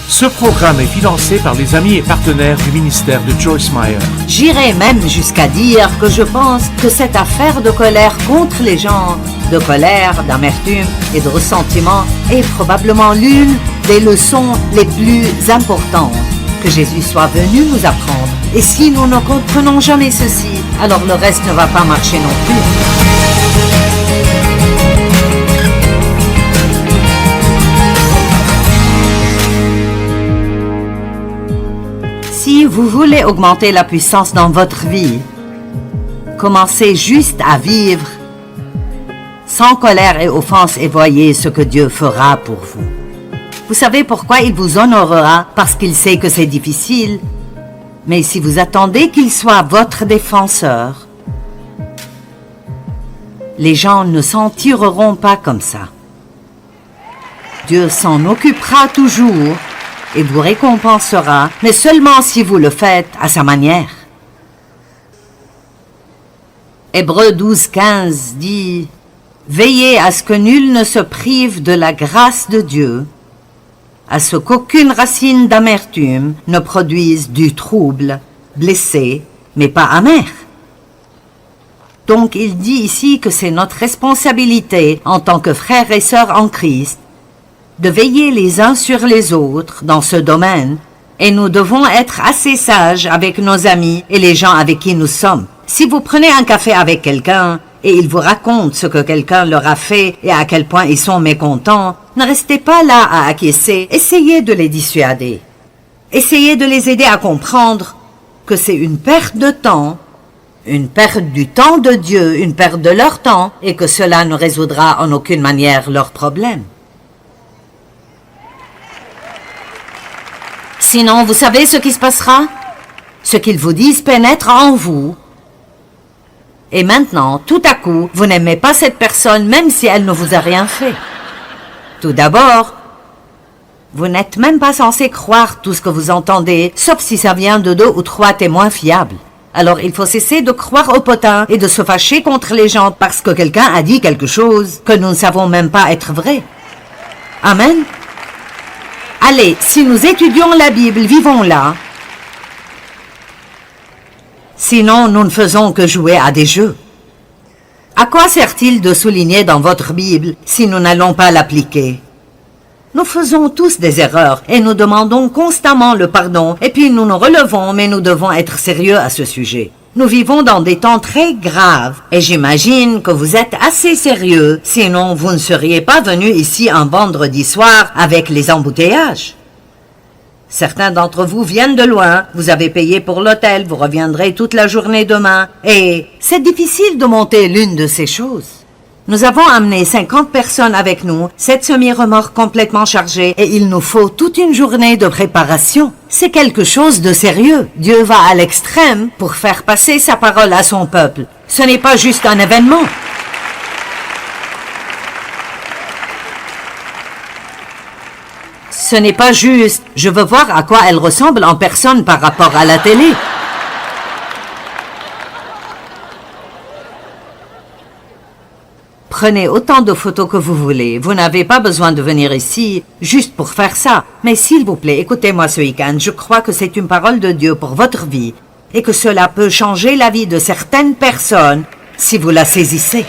Ce programme est financé par les amis et partenaires du ministère de Joyce Meyer. J'irais même jusqu'à dire que je pense que cette affaire de colère contre les gens, de colère, d'amertume et de ressentiment est probablement l'une des leçons les plus importantes que Jésus soit venu nous apprendre. Et si nous ne comprenons jamais ceci, alors le reste ne va pas marcher non plus. Si vous voulez augmenter la puissance dans votre vie, commencez juste à vivre sans colère et offense et voyez ce que Dieu fera pour vous. Vous savez pourquoi il vous honorera? Parce qu'il sait que c'est difficile. Mais si vous attendez qu'il soit votre défenseur, les gens ne s'en tireront pas comme ça. Dieu s'en occupera toujours et vous récompensera, mais seulement si vous le faites à sa manière. Hébreux 12:15 dit « Veillez à ce que nul ne se prive de la grâce de Dieu, à ce qu'aucune racine d'amertume ne produise du trouble, blessé, mais pas amer. » Donc il dit ici que c'est notre responsabilité en tant que frères et sœurs en Christ de veiller les uns sur les autres dans ce domaine, et nous devons être assez sages avec nos amis et les gens avec qui nous sommes. Si vous prenez un café avec quelqu'un et il vous raconte ce que quelqu'un leur a fait et à quel point ils sont mécontents, ne restez pas là à acquiescer, essayez de les dissuader. Essayez de les aider à comprendre que c'est une perte de temps, une perte du temps de Dieu, une perte de leur temps, et que cela ne résoudra en aucune manière leurs problèmes. Sinon, vous savez ce qui se passera? Ce qu'ils vous disent pénètre en vous. Et maintenant, tout à coup, vous n'aimez pas cette personne même si elle ne vous a rien fait. Tout d'abord, vous n'êtes même pas censé croire tout ce que vous entendez, sauf si ça vient de 2 ou 3 témoins fiables. Alors il faut cesser de croire au potin et de se fâcher contre les gens parce que quelqu'un a dit quelque chose que nous ne savons même pas être vrai. Amen. Allez, si nous étudions la Bible, vivons-la. Sinon, nous ne faisons que jouer à des jeux. À quoi sert-il de souligner dans votre Bible si nous n'allons pas l'appliquer? Nous faisons tous des erreurs et nous demandons constamment le pardon et puis nous nous relevons, mais nous devons être sérieux à ce sujet. Nous vivons dans des temps très graves et j'imagine que vous êtes assez sérieux, sinon vous ne seriez pas venus ici un vendredi soir avec les embouteillages. Certains d'entre vous viennent de loin, vous avez payé pour l'hôtel, vous reviendrez toute la journée demain et c'est difficile de monter l'une de ces choses. Nous avons amené 50 personnes avec nous, 7 semi-remorques complètement chargées et il nous faut toute une journée de préparation. C'est quelque chose de sérieux. Dieu va à l'extrême pour faire passer sa parole à son peuple. Ce n'est pas juste un événement. Ce n'est pas juste, je veux voir à quoi elle ressemble en personne par rapport à la télé. Prenez autant de photos que vous voulez. Vous n'avez pas besoin de venir ici juste pour faire ça. Mais s'il vous plaît, écoutez-moi ce week-end. Je crois que c'est une parole de Dieu pour votre vie et que cela peut changer la vie de certaines personnes si vous la saisissez.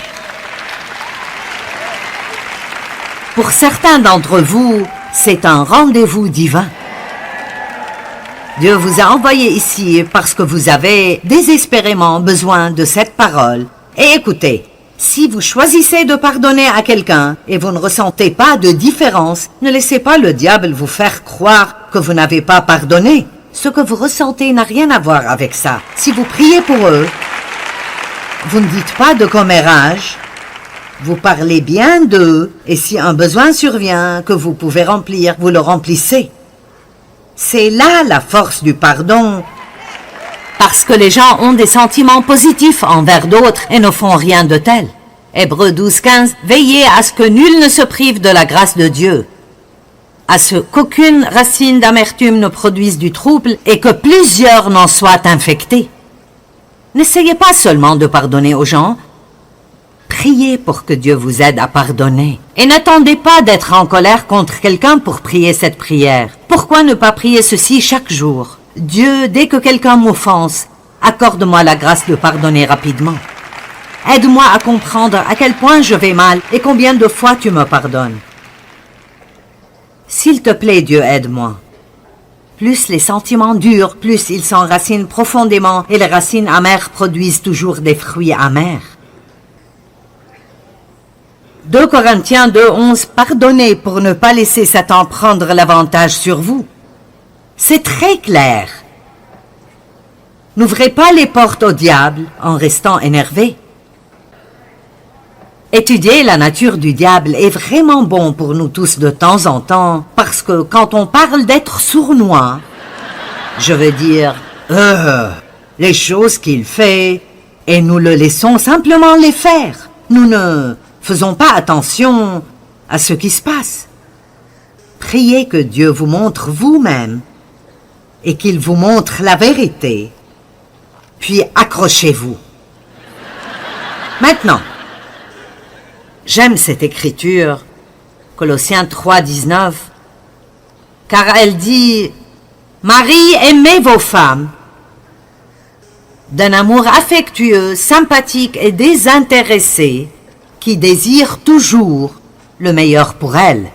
Pour certains d'entre vous, c'est un rendez-vous divin. Dieu vous a envoyé ici parce que vous avez désespérément besoin de cette parole. Et écoutez, si vous choisissez de pardonner à quelqu'un et vous ne ressentez pas de différence, ne laissez pas le diable vous faire croire que vous n'avez pas pardonné. Ce que vous ressentez n'a rien à voir avec ça. Si vous priez pour eux, vous ne dites pas de commérage, vous parlez bien d'eux et si un besoin survient que vous pouvez remplir, vous le remplissez. C'est là la force du pardon. Parce que les gens ont des sentiments positifs envers d'autres et ne font rien de tel. Hébreux 12:15, veillez à ce que nul ne se prive de la grâce de Dieu, à ce qu'aucune racine d'amertume ne produise du trouble et que plusieurs n'en soient infectés. N'essayez pas seulement de pardonner aux gens, Priez pour que Dieu vous aide à pardonner. Et n'attendez pas d'être en colère contre quelqu'un pour prier cette prière. Pourquoi ne pas prier ceci chaque jour? Dieu, dès que quelqu'un m'offense, accorde-moi la grâce de pardonner rapidement. Aide-moi à comprendre à quel point je vais mal et combien de fois tu me pardonnes. S'il te plaît, Dieu, aide-moi. Plus les sentiments durent, plus ils s'enracinent profondément et les racines amères produisent toujours des fruits amers. 2 Corinthiens 2:11, pardonnez pour ne pas laisser Satan prendre l'avantage sur vous. C'est très clair. N'ouvrez pas les portes au diable en restant énervé. Étudier la nature du diable est vraiment bon pour nous tous de temps en temps, parce que quand on parle d'être sournois, je veux dire, les choses qu'il fait, et nous le laissons simplement les faire. Nous ne faisons pas attention à ce qui se passe. Priez que Dieu vous montre vous-même, et qu'il vous montre la vérité, puis accrochez-vous. Maintenant, j'aime cette écriture, Colossiens 3:19, car elle dit « Marie, aimez vos femmes d'un amour affectueux, sympathique et désintéressé, qui désire toujours le meilleur pour elles. »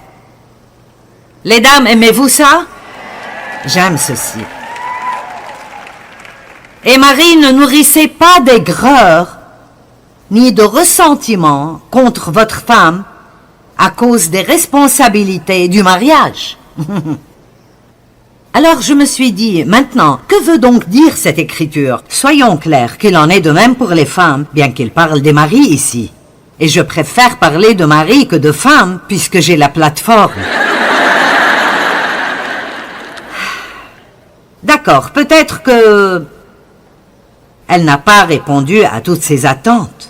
Les dames, aimez-vous ça? J'aime ceci. Et Marie, ne nourrissez pas d'aigreur ni de ressentiment contre votre femme à cause des responsabilités du mariage. Alors je me suis dit, maintenant, que veut donc dire cette écriture? Soyons clairs qu'il en est de même pour les femmes, bien qu'il parle des maris ici. Et je préfère parler de mari que de femme, puisque j'ai la plateforme. D'accord, peut-être que elle n'a pas répondu à toutes ces attentes.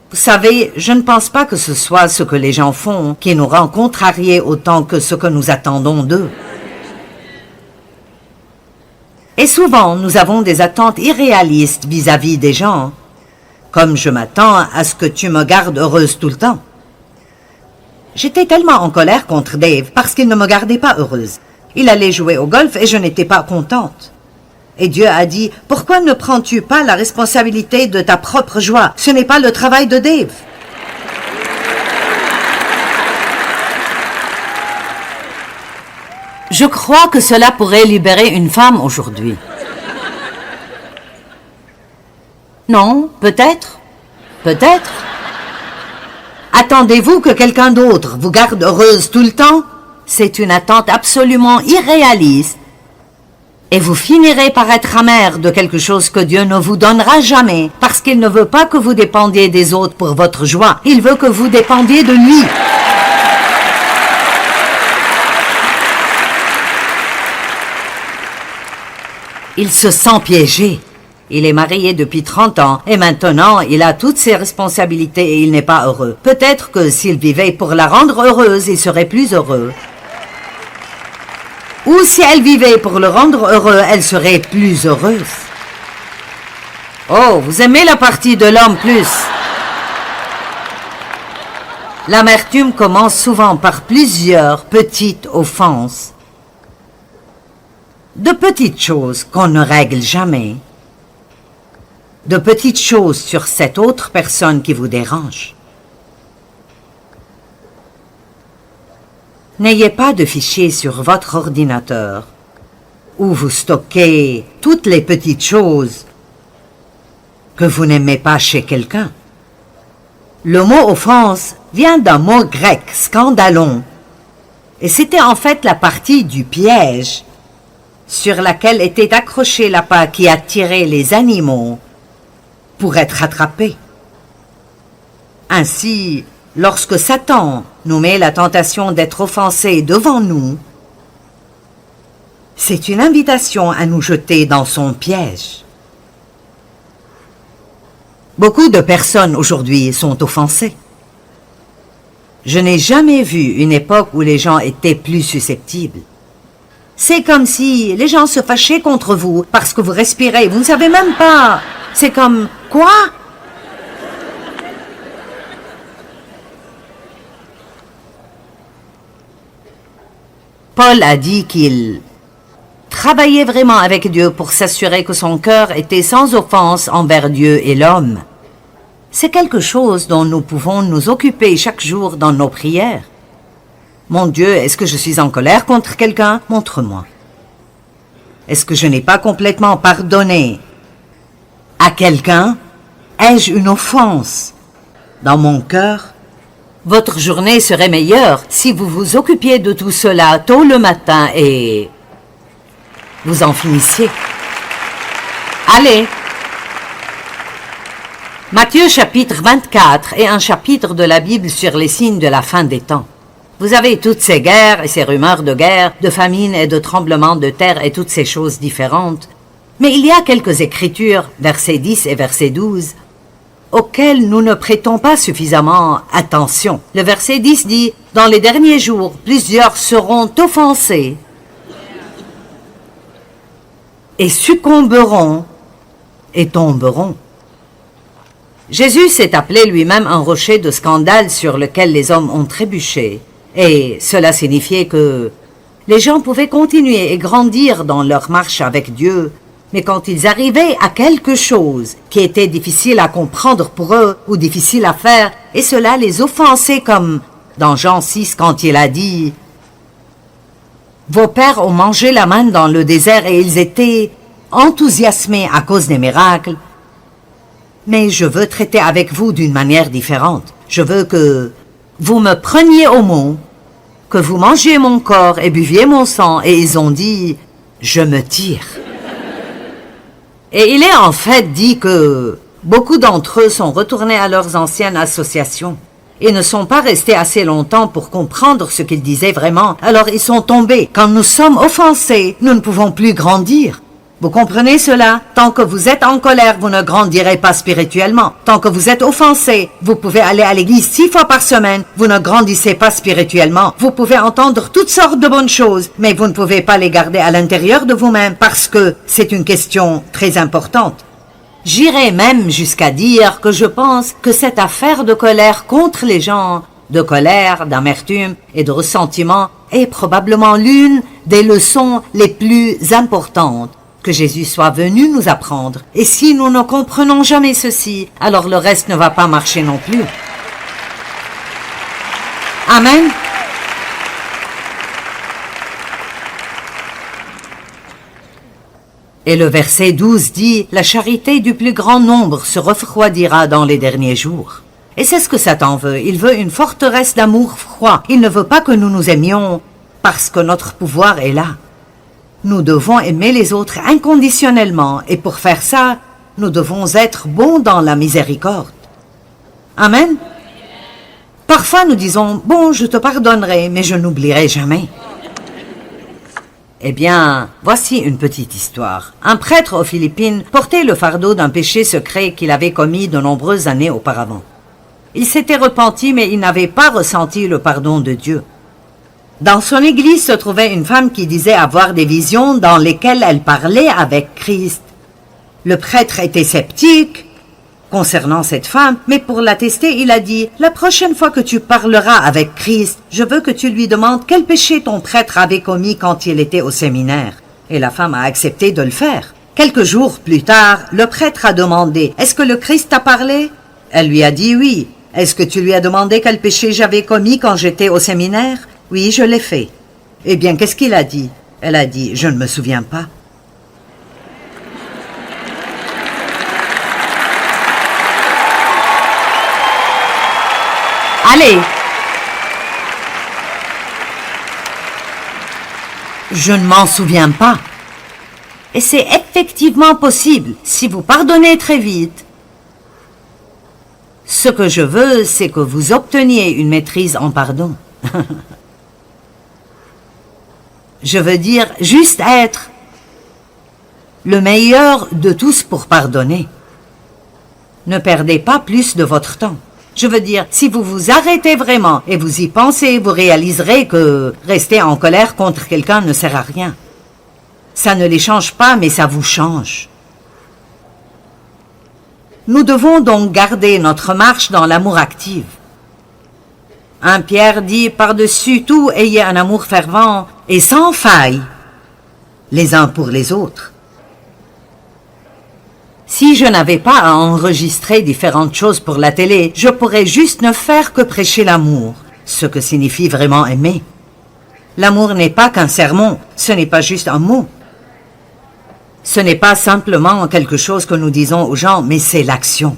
Vous savez, je ne pense pas que ce soit ce que les gens font qui nous rend contrariés autant que ce que nous attendons d'eux. Et souvent, nous avons des attentes irréalistes vis-à-vis des gens, comme je m'attends à ce que tu me gardes heureuse tout le temps. J'étais tellement en colère contre Dave parce qu'il ne me gardait pas heureuse. Il allait jouer au golf et je n'étais pas contente. Et Dieu a dit, « Pourquoi ne prends-tu pas la responsabilité de ta propre joie? Ce n'est pas le travail de Dave. » Je crois que cela pourrait libérer une femme aujourd'hui. Non, peut-être. Peut-être. Attendez-vous que quelqu'un d'autre vous garde heureuse tout le temps? C'est une attente absolument irréaliste. Et vous finirez par être amer de quelque chose que Dieu ne vous donnera jamais, parce qu'il ne veut pas que vous dépendiez des autres pour votre joie. Il veut que vous dépendiez de lui. Il se sent piégé. Il est marié depuis 30 ans et maintenant il a toutes ses responsabilités et il n'est pas heureux. Peut-être que s'il vivait pour la rendre heureuse, il serait plus heureux. Ou si elle vivait pour le rendre heureux, elle serait plus heureuse. Oh, vous aimez la partie de l'homme plus. L'amertume commence souvent par plusieurs petites offenses. De petites choses qu'on ne règle jamais. De petites choses sur cette autre personne qui vous dérange. N'ayez pas de fichier sur votre ordinateur où vous stockez toutes les petites choses que vous n'aimez pas chez quelqu'un. Le mot offense vient d'un mot grec, scandalon, et c'était en fait la partie du piège sur laquelle était accroché l'appât qui attirait les animaux pour être attrapés. Ainsi, lorsque Satan nous met la tentation d'être offensés devant nous, c'est une invitation à nous jeter dans son piège. Beaucoup de personnes aujourd'hui sont offensées. Je n'ai jamais vu une époque où les gens étaient plus susceptibles. C'est comme si les gens se fâchaient contre vous parce que vous respirez. Vous ne savez même pas. C'est comme, quoi? Paul a dit qu'il travaillait vraiment avec Dieu pour s'assurer que son cœur était sans offense envers Dieu et l'homme. C'est quelque chose dont nous pouvons nous occuper chaque jour dans nos prières. Mon Dieu, est-ce que je suis en colère contre quelqu'un? Montre-moi. Est-ce que je n'ai pas complètement pardonné à quelqu'un? Ai-je une offense dans mon cœur? Votre journée serait meilleure si vous vous occupiez de tout cela tôt le matin et vous en finissiez. Allez! Matthieu chapitre 24 est un chapitre de la Bible sur les signes de la fin des temps. Vous avez toutes ces guerres et ces rumeurs de guerre, de famine et de tremblements de terre et toutes ces choses différentes. Mais il y a quelques écritures, versets 10 et verset 12, auxquelles nous ne prêtons pas suffisamment attention. Le verset 10 dit, « Dans les derniers jours, plusieurs seront offensés et succomberont et tomberont. » Jésus s'est appelé lui-même un rocher de scandale sur lequel les hommes ont trébuché. Et cela signifiait que les gens pouvaient continuer et grandir dans leur marche avec Dieu, mais quand ils arrivaient à quelque chose qui était difficile à comprendre pour eux ou difficile à faire, et cela les offensait comme dans Jean 6 quand il a dit « Vos pères ont mangé la manne dans le désert et ils étaient enthousiasmés à cause des miracles. Mais je veux traiter avec vous d'une manière différente. Je veux que vous me preniez au mot, que vous mangiez mon corps et buviez mon sang. » Et ils ont dit, « Je me tire. » Et il est en fait dit que beaucoup d'entre eux sont retournés à leurs anciennes associations et ne sont pas restés assez longtemps pour comprendre ce qu'ils disaient vraiment. Alors ils sont tombés. Quand nous sommes offensés, nous ne pouvons plus grandir. Vous comprenez cela? Tant que vous êtes en colère, vous ne grandirez pas spirituellement. Tant que vous êtes offensé, vous pouvez aller à l'église 6 fois par semaine, vous ne grandissez pas spirituellement. Vous pouvez entendre toutes sortes de bonnes choses, mais vous ne pouvez pas les garder à l'intérieur de vous-même parce que c'est une question très importante. J'irai même jusqu'à dire que je pense que cette affaire de colère contre les gens, de colère, d'amertume et de ressentiment est probablement l'une des leçons les plus importantes que Jésus soit venu nous apprendre. Et si nous ne comprenons jamais ceci, alors le reste ne va pas marcher non plus. Amen. Et le verset 12 dit, « La charité du plus grand nombre se refroidira dans les derniers jours. » Et c'est ce que Satan veut. Il veut une forteresse d'amour froid. Il ne veut pas que nous nous aimions parce que notre pouvoir est là. Nous devons aimer les autres inconditionnellement et pour faire ça, nous devons être bons dans la miséricorde. Amen. Parfois nous disons, bon, je te pardonnerai, mais je n'oublierai jamais. Eh bien, voici une petite histoire. Un prêtre aux Philippines portait le fardeau d'un péché secret qu'il avait commis de nombreuses années auparavant. Il s'était repenti, mais il n'avait pas ressenti le pardon de Dieu. Dans son église se trouvait une femme qui disait avoir des visions dans lesquelles elle parlait avec Christ. Le prêtre était sceptique concernant cette femme, mais pour la tester, il a dit, « La prochaine fois que tu parleras avec Christ, je veux que tu lui demandes quel péché ton prêtre avait commis quand il était au séminaire. » Et la femme a accepté de le faire. Quelques jours plus tard, le prêtre a demandé, « Est-ce que le Christ t'a parlé ?» Elle lui a dit, « Oui. »« Est-ce que tu lui as demandé quel péché j'avais commis quand j'étais au séminaire ?»« Oui, je l'ai fait. » Eh bien, qu'est-ce qu'il a dit? Elle a dit, « Je ne me souviens pas. » Allez! Je ne m'en souviens pas. Et c'est effectivement possible si vous pardonnez très vite. Ce que je veux, c'est que vous obteniez une maîtrise en pardon. Je veux dire, juste être le meilleur de tous pour pardonner. Ne perdez pas plus de votre temps. Je veux dire, si vous vous arrêtez vraiment et vous y pensez, vous réaliserez que rester en colère contre quelqu'un ne sert à rien. Ça ne les change pas, mais ça vous change. Nous devons donc garder notre marche dans l'amour actif. 1 Pierre dit, par-dessus tout, ayez un amour fervent et sans faille, les uns pour les autres. Si je n'avais pas à enregistrer différentes choses pour la télé, je pourrais juste ne faire que prêcher l'amour, ce que signifie vraiment aimer. L'amour n'est pas qu'un sermon, ce n'est pas juste un mot. Ce n'est pas simplement quelque chose que nous disons aux gens, mais c'est l'action.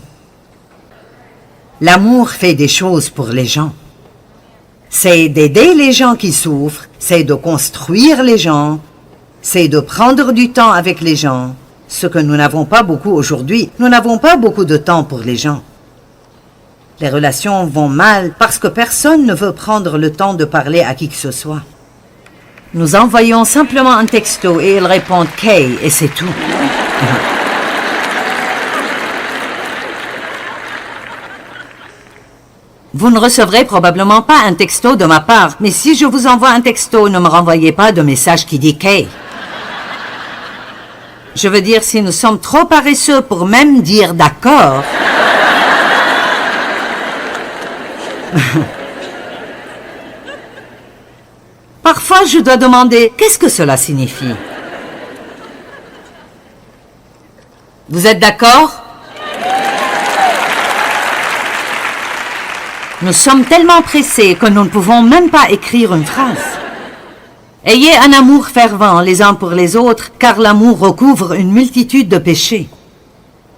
L'amour fait des choses pour les gens. C'est d'aider les gens qui souffrent, c'est de construire les gens, c'est de prendre du temps avec les gens. Ce que nous n'avons pas beaucoup aujourd'hui, nous n'avons pas beaucoup de temps pour les gens. Les relations vont mal parce que personne ne veut prendre le temps de parler à qui que ce soit. Nous envoyons simplement un texto et ils répondent « Kay » et c'est tout. Vous ne recevrez probablement pas un texto de ma part, mais si je vous envoie un texto, ne me renvoyez pas de message qui dit « Kay ». Je veux dire, si nous sommes trop paresseux pour même dire « d'accord », parfois je dois demander « qu'est-ce que cela signifie ?» Vous êtes d'accord? Nous sommes tellement pressés que nous ne pouvons même pas écrire une phrase. Ayez un amour fervent les uns pour les autres, car l'amour recouvre une multitude de péchés.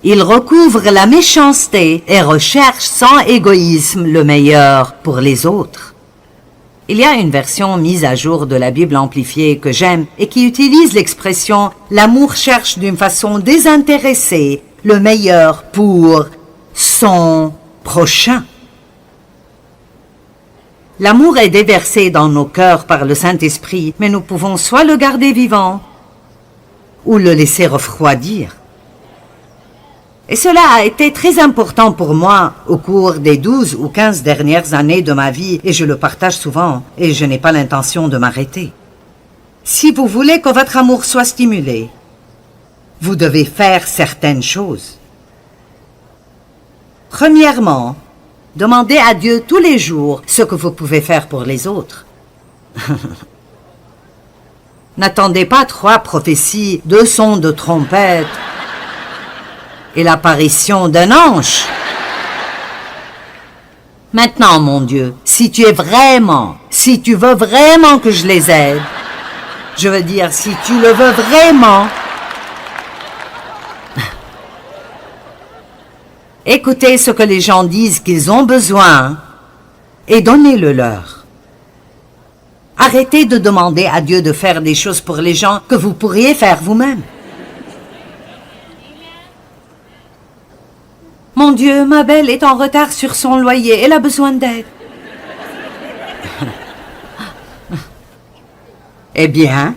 Il recouvre la méchanceté et recherche sans égoïsme le meilleur pour les autres. Il y a une version mise à jour de la Bible amplifiée que j'aime et qui utilise l'expression « l'amour cherche d'une façon désintéressée le meilleur pour son prochain ». L'amour est déversé dans nos cœurs par le Saint-Esprit, mais nous pouvons soit le garder vivant ou le laisser refroidir. Et cela a été très important pour moi au cours des 12 ou 15 dernières années de ma vie, et je le partage souvent, et je n'ai pas l'intention de m'arrêter. Si vous voulez que votre amour soit stimulé, vous devez faire certaines choses. Premièrement, demandez à Dieu tous les jours ce que vous pouvez faire pour les autres. N'attendez pas 3 prophéties, 2 sons de trompette et l'apparition d'un ange. Maintenant, mon Dieu, si tu veux vraiment que je les aide, je veux dire, si tu le veux vraiment, écoutez ce que les gens disent qu'ils ont besoin et donnez-le leur. Arrêtez de demander à Dieu de faire des choses pour les gens que vous pourriez faire vous-même. Mon Dieu, ma belle est en retard sur son loyer, elle a besoin d'aide. Eh bien,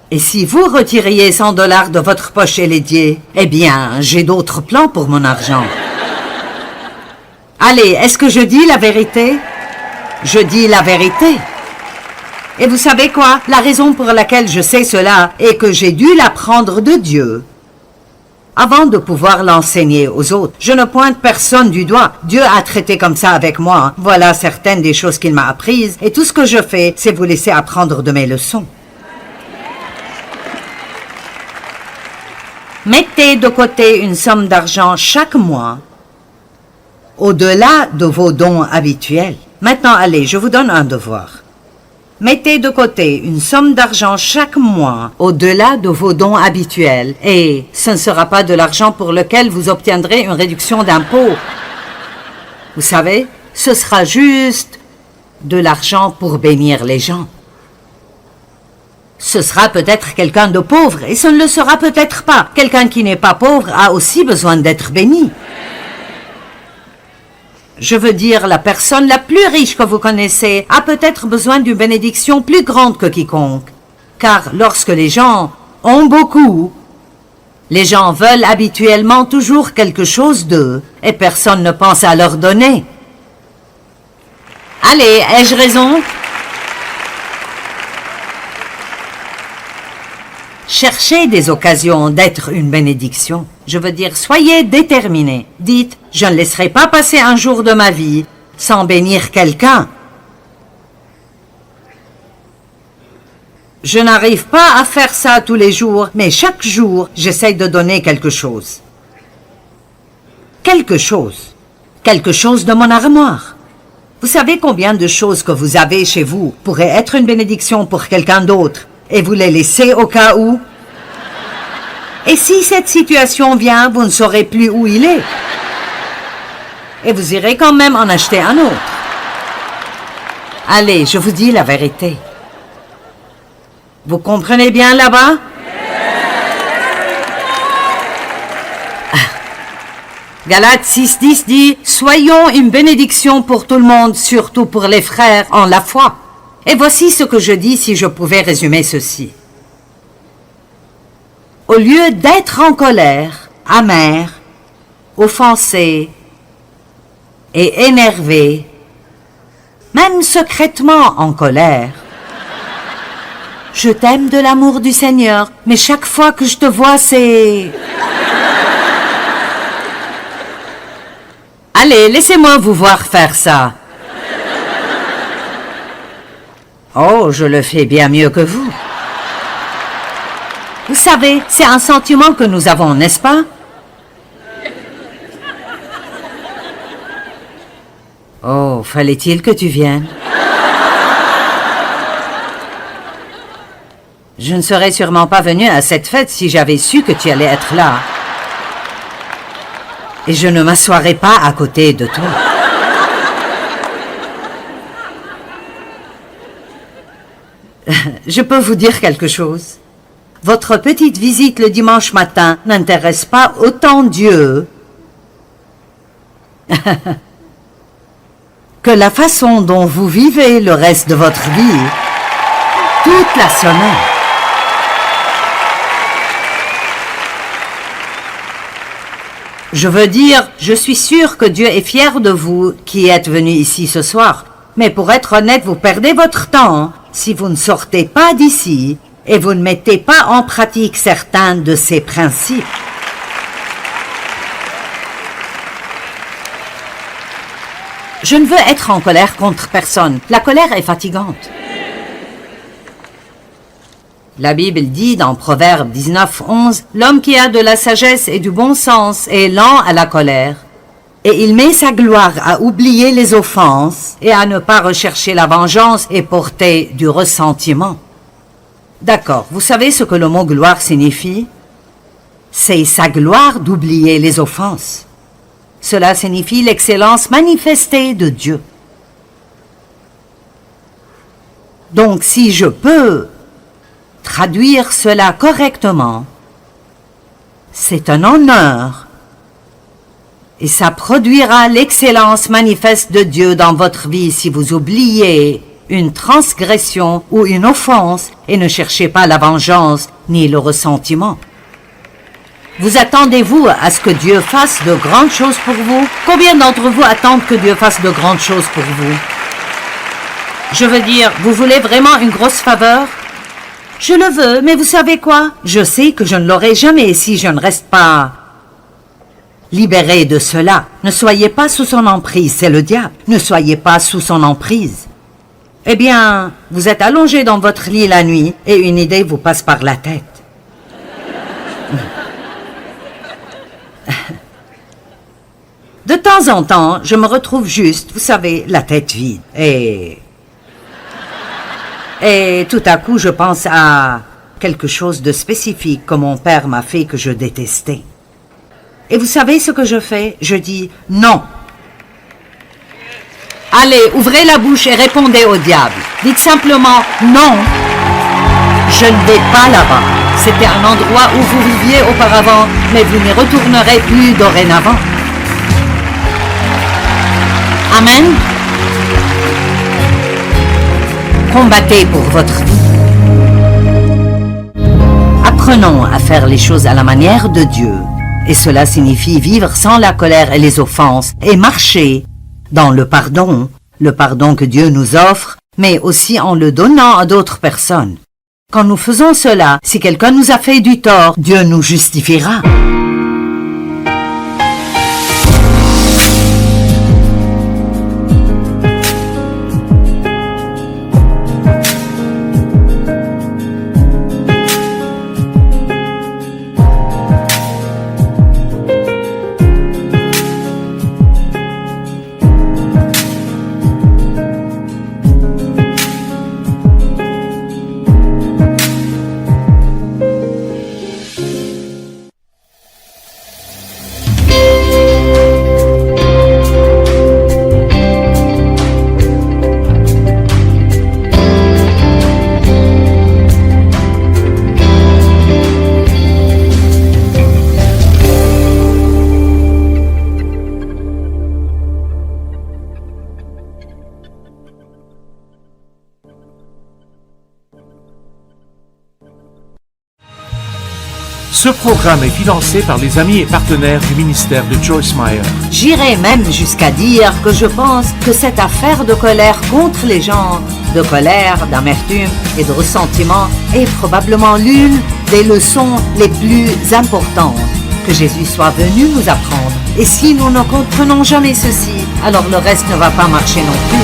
et si vous retiriez 100 $ de votre poche et l'aidiez, eh bien, j'ai d'autres plans pour mon argent. Allez, est-ce que je dis la vérité? Je dis la vérité. Et vous savez quoi? La raison pour laquelle je sais cela est que j'ai dû l'apprendre de Dieu avant de pouvoir l'enseigner aux autres. Je ne pointe personne du doigt. Dieu a traité comme ça avec moi. Voilà certaines des choses qu'il m'a apprises. Et tout ce que je fais, c'est vous laisser apprendre de mes leçons. Mettez de côté une somme d'argent chaque mois, au-delà de vos dons habituels. Maintenant, allez, je vous donne un devoir. Mettez de côté une somme d'argent chaque mois au-delà de vos dons habituels et ce ne sera pas de l'argent pour lequel vous obtiendrez une réduction d'impôt. Vous savez, ce sera juste de l'argent pour bénir les gens. Ce sera peut-être quelqu'un de pauvre et ce ne le sera peut-être pas. Quelqu'un qui n'est pas pauvre a aussi besoin d'être béni. Je veux dire, la personne la plus riche que vous connaissez a peut-être besoin d'une bénédiction plus grande que quiconque. Car lorsque les gens ont beaucoup, les gens veulent habituellement toujours quelque chose d'eux et personne ne pense à leur donner. Allez, ai-je raison? Cherchez des occasions d'être une bénédiction. Je veux dire, soyez déterminés. Dites, je ne laisserai pas passer un jour de ma vie sans bénir quelqu'un. Je n'arrive pas à faire ça tous les jours, mais chaque jour, j'essaye de donner quelque chose. Quelque chose. Quelque chose de mon armoire. Vous savez combien de choses que vous avez chez vous pourraient être une bénédiction pour quelqu'un d'autre et vous les laissez au cas où? Et si cette situation vient, vous ne saurez plus où il est. Et vous irez quand même en acheter un autre. Allez, je vous dis la vérité. Vous comprenez bien là-bas? Galates 6:10 dit « Soyons une bénédiction pour tout le monde, surtout pour les frères en la foi. » Et voici ce que je dis si je pouvais résumer ceci. Au lieu d'être en colère, amer, offensé et énervé, même secrètement en colère, je t'aime de l'amour du Seigneur, mais chaque fois que je te vois, c'est... Allez, laissez-moi vous voir faire ça. Oh, je le fais bien mieux que vous. Vous savez, c'est un sentiment que nous avons, n'est-ce pas? Oh, fallait-il que tu viennes? Je ne serais sûrement pas venue à cette fête si j'avais su que tu allais être là. Et je ne m'assoirai pas à côté de toi. Je peux vous dire quelque chose. Votre petite visite le dimanche matin n'intéresse pas autant Dieu que la façon dont vous vivez le reste de votre vie toute la semaine. Je veux dire, je suis sûre que Dieu est fier de vous qui êtes venus ici ce soir. Mais pour être honnête, vous perdez votre temps si vous ne sortez pas d'ici et vous ne mettez pas en pratique certains de ces principes. Je ne veux être en colère contre personne. La colère est fatigante. La Bible dit dans Proverbe 19:11, « L'homme qui a de la sagesse et du bon sens est lent à la colère, et il met sa gloire à oublier les offenses et à ne pas rechercher la vengeance et porter du ressentiment. » D'accord, vous savez ce que le mot gloire signifie? C'est sa gloire d'oublier les offenses. Cela signifie l'excellence manifestée de Dieu. Donc si je peux traduire cela correctement, c'est un honneur et ça produira l'excellence manifeste de Dieu dans votre vie si vous oubliez une transgression ou une offense et ne cherchez pas la vengeance ni le ressentiment. Vous attendez-vous à ce que Dieu fasse de grandes choses pour vous? Combien d'entre vous attendent que Dieu fasse de grandes choses pour vous? Je veux dire, vous voulez vraiment une grosse faveur? Je le veux, mais vous savez quoi? Je sais que je ne l'aurai jamais si je ne reste pas libéré de cela. Ne soyez pas sous son emprise, c'est le diable. Ne soyez pas sous son emprise. Eh bien, vous êtes allongé dans votre lit la nuit et une idée vous passe par la tête. De temps en temps, je me retrouve juste, vous savez, la tête vide. Et tout à coup, je pense à quelque chose de spécifique que mon père m'a fait que je détestais. Et vous savez ce que je fais? Je dis non. Allez, ouvrez la bouche et répondez au diable. Dites simplement non. Je ne vais pas là-bas. C'était un endroit où vous viviez auparavant, mais vous n'y retournerez plus dorénavant. Amen. Combattez pour votre vie. Apprenons à faire les choses à la manière de Dieu. Et cela signifie vivre sans la colère et les offenses et marcher dans le pardon que Dieu nous offre, mais aussi en le donnant à d'autres personnes. Quand nous faisons cela, si quelqu'un nous a fait du tort, Dieu nous justifiera. Ce programme est financé par les amis et partenaires du ministère de Joyce Meyer. J'irai même jusqu'à dire que je pense que cette affaire de colère contre les gens, de colère, d'amertume et de ressentiment est probablement l'une des leçons les plus importantes que Jésus soit venu nous apprendre. Et si nous ne comprenons jamais ceci, alors le reste ne va pas marcher non plus.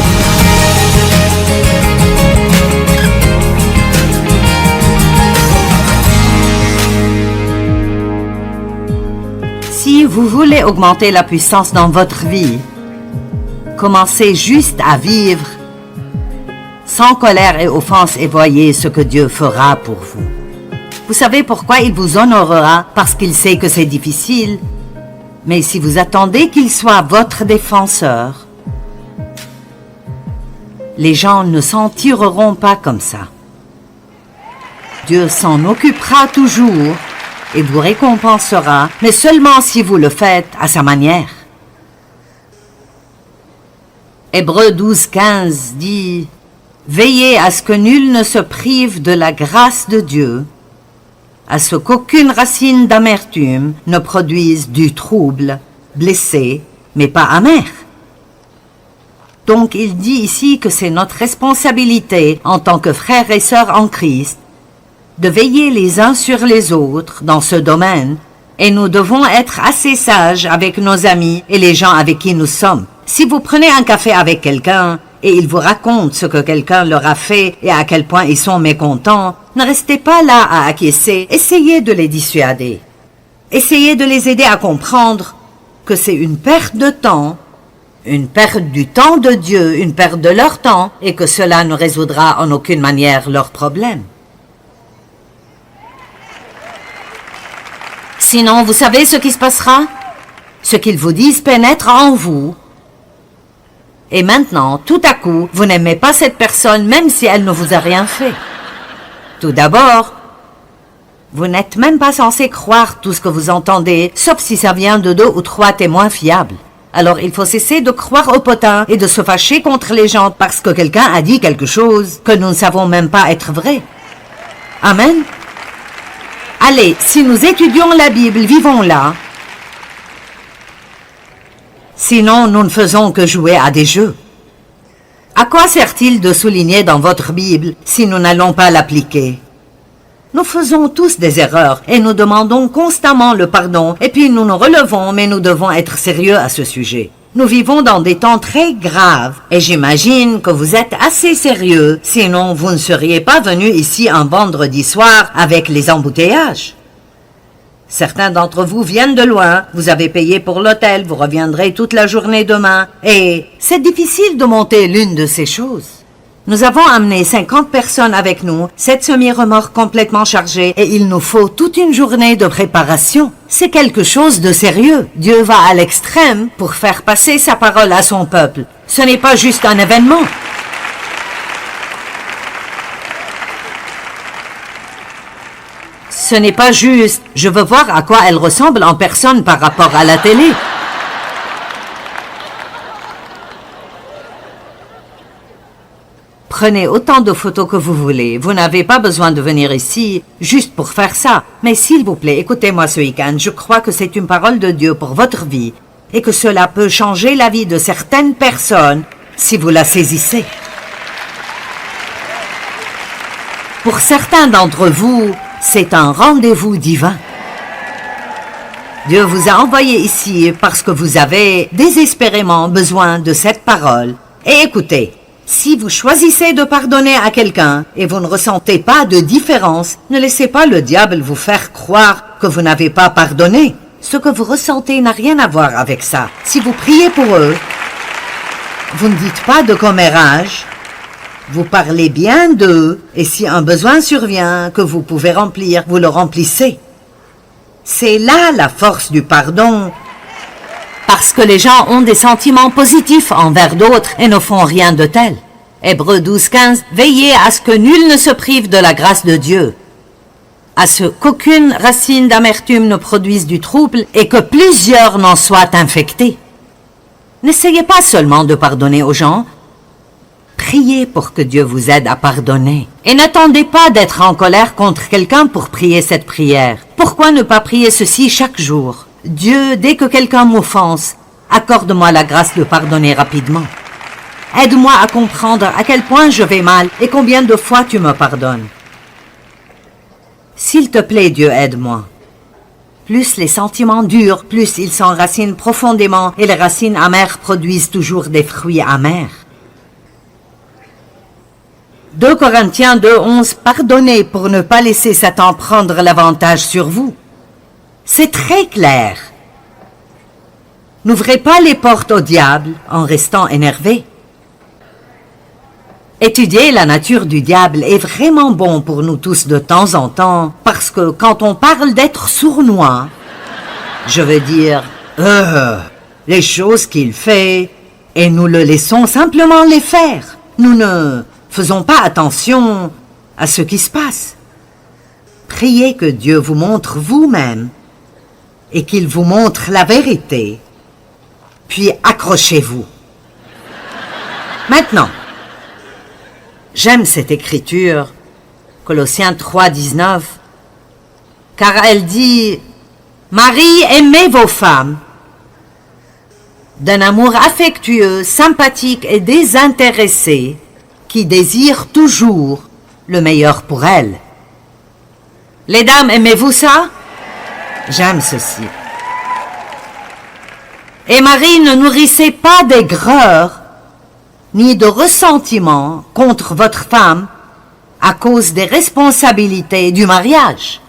Si vous voulez augmenter la puissance dans votre vie, commencez juste à vivre sans colère et offense et voyez ce que Dieu fera pour vous. Vous savez pourquoi il vous honorera? Parce qu'il sait que c'est difficile. Mais si vous attendez qu'il soit votre défenseur, les gens ne s'en tireront pas comme ça. Dieu s'en occupera toujours et vous récompensera, mais seulement si vous le faites à sa manière. Hébreux 12:15 dit « Veillez à ce que nul ne se prive de la grâce de Dieu, à ce qu'aucune racine d'amertume ne produise du trouble, blessé, mais pas amer. » Donc il dit ici que c'est notre responsabilité en tant que frères et sœurs en Christ de veiller les uns sur les autres dans ce domaine, et nous devons être assez sages avec nos amis et les gens avec qui nous sommes. Si vous prenez un café avec quelqu'un et il vous raconte ce que quelqu'un leur a fait et à quel point ils sont mécontents, ne restez pas là à acquiescer, essayez de les dissuader. Essayez de les aider à comprendre que c'est une perte de temps, une perte du temps de Dieu, une perte de leur temps, et que cela ne résoudra en aucune manière leurs problèmes. Sinon, vous savez ce qui se passera? Ce qu'ils vous disent pénètre en vous. Et maintenant, tout à coup, vous n'aimez pas cette personne même si elle ne vous a rien fait. Tout d'abord, vous n'êtes même pas censé croire tout ce que vous entendez, sauf si ça vient de 2 ou 3 témoins fiables. Alors il faut cesser de croire au potin et de se fâcher contre les gens parce que quelqu'un a dit quelque chose que nous ne savons même pas être vrai. Amen. Allez, si nous étudions la Bible, vivons-la. Sinon, nous ne faisons que jouer à des jeux. À quoi sert-il de souligner dans votre Bible si nous n'allons pas l'appliquer? Nous faisons tous des erreurs et nous demandons constamment le pardon et puis nous nous relevons, mais nous devons être sérieux à ce sujet. Nous vivons dans des temps très graves et j'imagine que vous êtes assez sérieux, sinon vous ne seriez pas venus ici un vendredi soir avec les embouteillages. Certains d'entre vous viennent de loin, vous avez payé pour l'hôtel, vous reviendrez toute la journée demain et c'est difficile de monter l'une de ces choses. Nous avons amené 50 personnes avec nous, 7 semi-remorques complètement chargées et il nous faut toute une journée de préparation. C'est quelque chose de sérieux. Dieu va à l'extrême pour faire passer sa parole à son peuple. Ce n'est pas juste un événement. Ce n'est pas juste, je veux voir à quoi elle ressemble en personne par rapport à la télé. Prenez autant de photos que vous voulez. Vous n'avez pas besoin de venir ici juste pour faire ça. Mais s'il vous plaît, écoutez-moi ce week-end. Je crois que c'est une parole de Dieu pour votre vie et que cela peut changer la vie de certaines personnes si vous la saisissez. Pour certains d'entre vous, c'est un rendez-vous divin. Dieu vous a envoyé ici parce que vous avez désespérément besoin de cette parole. Et écoutez, si vous choisissez de pardonner à quelqu'un et vous ne ressentez pas de différence, ne laissez pas le diable vous faire croire que vous n'avez pas pardonné. Ce que vous ressentez n'a rien à voir avec ça. Si vous priez pour eux, vous ne dites pas de commérage, vous parlez bien d'eux et si un besoin survient que vous pouvez remplir, vous le remplissez. C'est là la force du pardon. Parce que les gens ont des sentiments positifs envers d'autres et ne font rien de tel. Hébreux 12:15, veillez à ce que nul ne se prive de la grâce de Dieu, à ce qu'aucune racine d'amertume ne produise du trouble et que plusieurs n'en soient infectés. N'essayez pas seulement de pardonner aux gens, Priez pour que Dieu vous aide à pardonner. Et n'attendez pas d'être en colère contre quelqu'un pour prier cette prière. Pourquoi ne pas prier ceci chaque jour? Dieu, dès que quelqu'un m'offense, accorde-moi la grâce de pardonner rapidement. Aide-moi à comprendre à quel point je vais mal et combien de fois tu me pardonnes. S'il te plaît, Dieu, aide-moi. Plus les sentiments durent, plus ils s'enracinent profondément et les racines amères produisent toujours des fruits amers. 2 Corinthiens 2:11, pardonnez pour ne pas laisser Satan prendre l'avantage sur vous. C'est très clair. N'ouvrez pas les portes au diable en restant énervé. Étudier la nature du diable est vraiment bon pour nous tous de temps en temps, parce que quand on parle d'être sournois, je veux dire, les choses qu'il fait, et nous le laissons simplement les faire. Nous ne faisons pas attention à ce qui se passe. Priez que Dieu vous montre vous-même, et qu'il vous montre la vérité, puis accrochez-vous. Maintenant, j'aime cette écriture, Colossiens 3:19, car elle dit « Marie, aimez vos femmes d'un amour affectueux, sympathique et désintéressé, qui désire toujours le meilleur pour elles. » Les dames, aimez-vous ça? J'aime ceci. Et Marie, ne nourrissez pas d'aigreur ni de ressentiment contre votre femme à cause des responsabilités du mariage.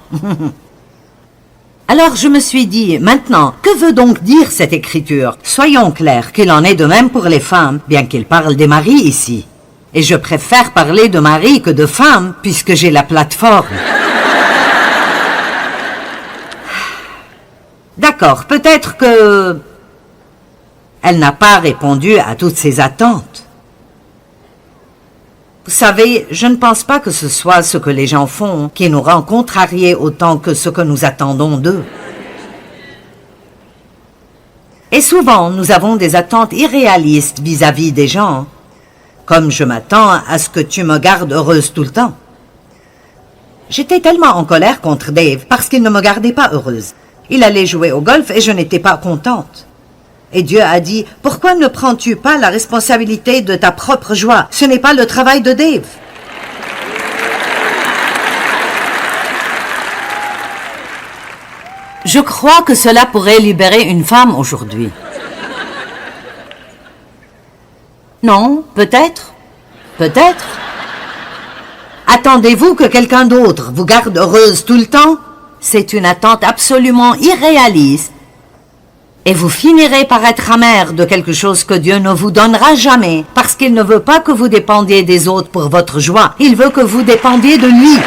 Alors je me suis dit, maintenant, que veut donc dire cette écriture? Soyons clairs qu'il en est de même pour les femmes, bien qu'il parle des maris ici. Et je préfère parler de mari que de femme, puisque j'ai la plateforme. D'accord, peut-être que elle n'a pas répondu à toutes ces attentes. Vous savez, je ne pense pas que ce soit ce que les gens font qui nous rend contrariés autant que ce que nous attendons d'eux. Et souvent, nous avons des attentes irréalistes vis-à-vis des gens, comme je m'attends à ce que tu me gardes heureuse tout le temps. J'étais tellement en colère contre Dave parce qu'il ne me gardait pas heureuse. Il allait jouer au golf et je n'étais pas contente. Et Dieu a dit, « Pourquoi ne prends-tu pas la responsabilité de ta propre joie? Ce n'est pas le travail de Dave. » Je crois que cela pourrait libérer une femme aujourd'hui. Non, peut-être. Peut-être. Attendez-vous que quelqu'un d'autre vous garde heureuse tout le temps? C'est une attente absolument irréaliste. Et vous finirez par être amer de quelque chose que Dieu ne vous donnera jamais, parce qu'il ne veut pas que vous dépendiez des autres pour votre joie. Il veut que vous dépendiez de lui.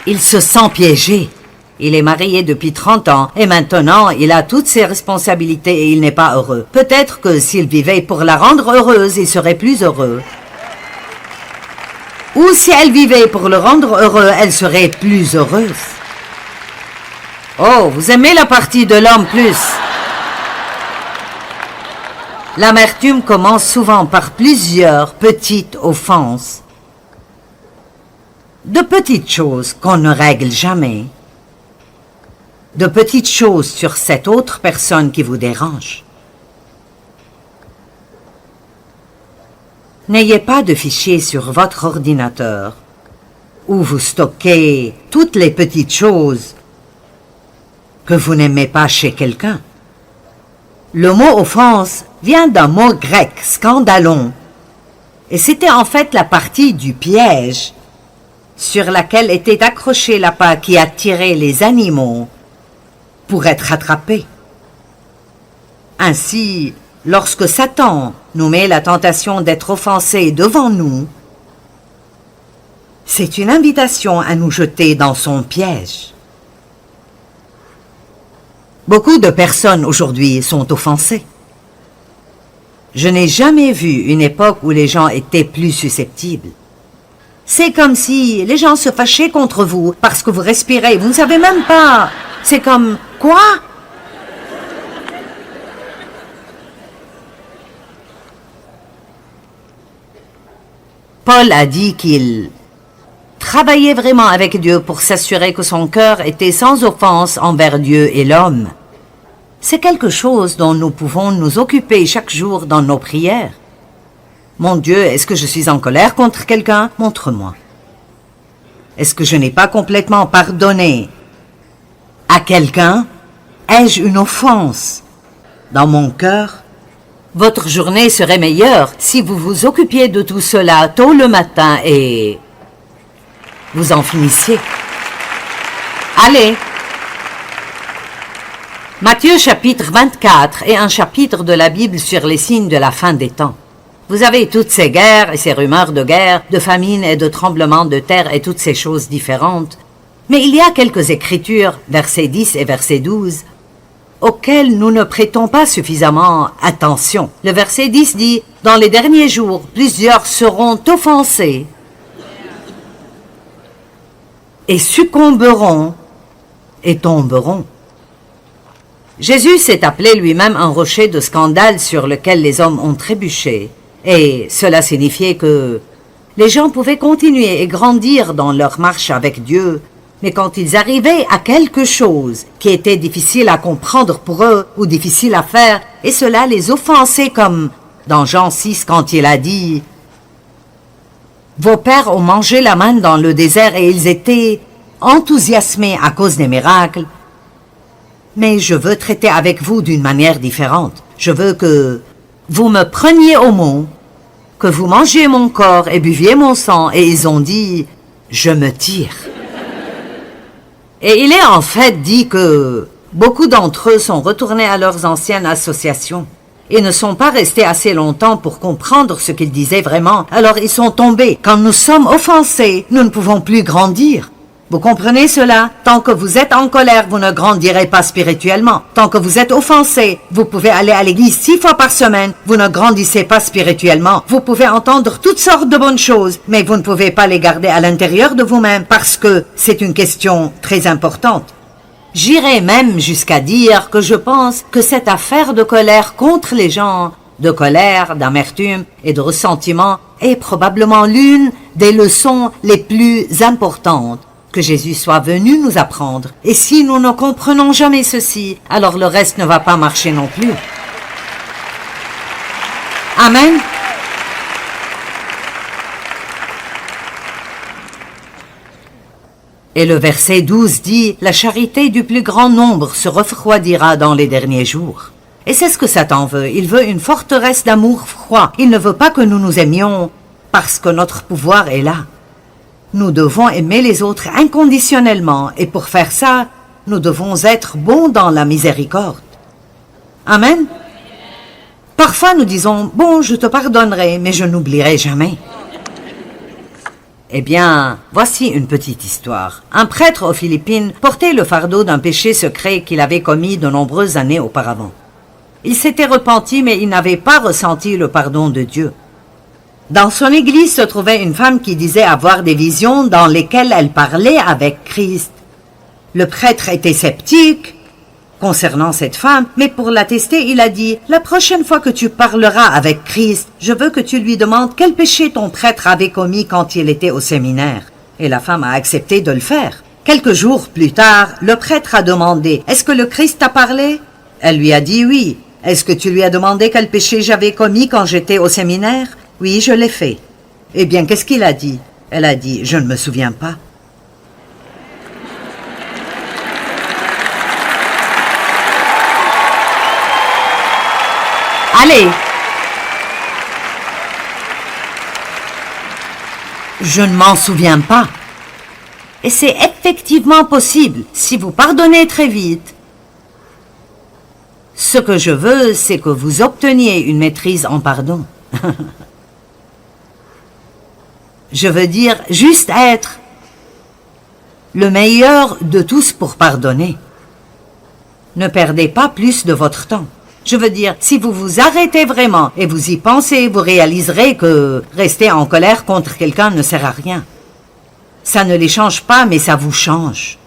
Il se sent piégé. Il est marié depuis 30 ans et maintenant il a toutes ses responsabilités et il n'est pas heureux. Peut-être que s'il vivait pour la rendre heureuse, il serait plus heureux. Ou si elle vivait pour le rendre heureux, elle serait plus heureuse. Oh, vous aimez la partie de l'homme plus. L'amertume commence souvent par plusieurs petites offenses. De petites choses qu'on ne règle jamais. De petites choses sur cette autre personne qui vous dérange. N'ayez pas de fichier sur votre ordinateur où vous stockez toutes les petites choses que vous n'aimez pas chez quelqu'un. Le mot offense vient d'un mot grec, scandalon, et c'était en fait la partie du piège sur laquelle était accrochée l'appât qui attirait les animaux pour être attrapés. Ainsi, lorsque Satan nous met la tentation d'être offensés devant nous, c'est une invitation à nous jeter dans son piège. Beaucoup de personnes aujourd'hui sont offensées. Je n'ai jamais vu une époque où les gens étaient plus susceptibles. C'est comme si les gens se fâchaient contre vous parce que vous respirez. Vous ne savez même pas. C'est comme, quoi? Paul a dit qu'il travaillait vraiment avec Dieu pour s'assurer que son cœur était sans offense envers Dieu et l'homme. C'est quelque chose dont nous pouvons nous occuper chaque jour dans nos prières. Mon Dieu, est-ce que je suis en colère contre quelqu'un? Montre-moi. Est-ce que je n'ai pas complètement pardonné à quelqu'un? Ai-je une offense dans mon cœur? Votre journée serait meilleure si vous vous occupiez de tout cela tôt le matin et vous en finissiez. Allez! Matthieu chapitre 24 est un chapitre de la Bible sur les signes de la fin des temps. Vous avez toutes ces guerres et ces rumeurs de guerre, de famine et de tremblements de terre et toutes ces choses différentes. Mais il y a quelques écritures, versets 10 et verset 12, auxquelles nous ne prêtons pas suffisamment attention. Le verset 10 dit, « Dans les derniers jours, plusieurs seront offensés et succomberont et tomberont. » Jésus s'est appelé lui-même un rocher de scandale sur lequel les hommes ont trébuché. Et cela signifiait que les gens pouvaient continuer et grandir dans leur marche avec Dieu, mais quand ils arrivaient à quelque chose qui était difficile à comprendre pour eux ou difficile à faire, et cela les offensait comme dans Jean 6 quand il a dit « Vos pères ont mangé la manne dans le désert et ils étaient enthousiasmés à cause des miracles. Mais je veux traiter avec vous d'une manière différente. Je veux que vous me preniez au mot, que vous mangiez mon corps et buviez mon sang. » Et ils ont dit, « Je me tire. » Et il est en fait dit que beaucoup d'entre eux sont retournés à leurs anciennes associations et ne sont pas restés assez longtemps pour comprendre ce qu'ils disaient vraiment. Alors ils sont tombés. Quand nous sommes offensés, nous ne pouvons plus grandir. Vous comprenez cela? Tant que vous êtes en colère, vous ne grandirez pas spirituellement. Tant que vous êtes offensé, vous pouvez aller à l'église 6 fois par semaine, vous ne grandissez pas spirituellement. Vous pouvez entendre toutes sortes de bonnes choses, mais vous ne pouvez pas les garder à l'intérieur de vous-même parce que c'est une question très importante. J'irai même jusqu'à dire que je pense que cette affaire de colère contre les gens, de colère, d'amertume et de ressentiment est probablement l'une des leçons les plus importantes que Jésus soit venu nous apprendre. Et si nous ne comprenons jamais ceci, alors le reste ne va pas marcher non plus. Amen. Et le verset 12 dit, « La charité du plus grand nombre se refroidira dans les derniers jours. » Et c'est ce que Satan veut. Il veut une forteresse d'amour froid. Il ne veut pas que nous nous aimions parce que notre pouvoir est là. Nous devons aimer les autres inconditionnellement et pour faire ça, nous devons être bons dans la miséricorde. Amen. Parfois nous disons, bon, je te pardonnerai, mais je n'oublierai jamais. Eh bien, voici une petite histoire. Un prêtre aux Philippines portait le fardeau d'un péché secret qu'il avait commis de nombreuses années auparavant. Il s'était repenti, mais il n'avait pas ressenti le pardon de Dieu. Dans son église se trouvait une femme qui disait avoir des visions dans lesquelles elle parlait avec Christ. Le prêtre était sceptique concernant cette femme, mais pour la tester, il a dit, « La prochaine fois que tu parleras avec Christ, je veux que tu lui demandes quel péché ton prêtre avait commis quand il était au séminaire. » Et la femme a accepté de le faire. Quelques jours plus tard, le prêtre a demandé, « Est-ce que le Christ t'a parlé ?» Elle lui a dit, « Oui. »« Est-ce que tu lui as demandé quel péché j'avais commis quand j'étais au séminaire ?»« Oui, je l'ai fait. » Eh bien, qu'est-ce qu'il a dit? Elle a dit, « Je ne me souviens pas. » Allez! Je ne m'en souviens pas. Et c'est effectivement possible si vous pardonnez très vite. Ce que je veux, c'est que vous obteniez une maîtrise en pardon. Je veux dire, juste être le meilleur de tous pour pardonner. Ne perdez pas plus de votre temps. Je veux dire, si vous vous arrêtez vraiment et vous y pensez, vous réaliserez que rester en colère contre quelqu'un ne sert à rien. Ça ne les change pas, mais ça vous change.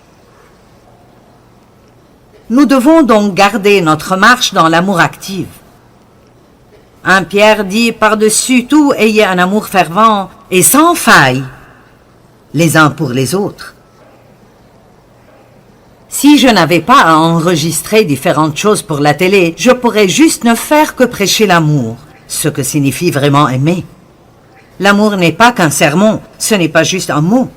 Nous devons donc garder notre marche dans l'amour actif. 1 Pierre dit, par-dessus tout, ayez un amour fervent et sans faille, les uns pour les autres. Si je n'avais pas à enregistrer différentes choses pour la télé, je pourrais juste ne faire que prêcher l'amour, ce que signifie vraiment aimer. L'amour n'est pas qu'un sermon, ce n'est pas juste un mot.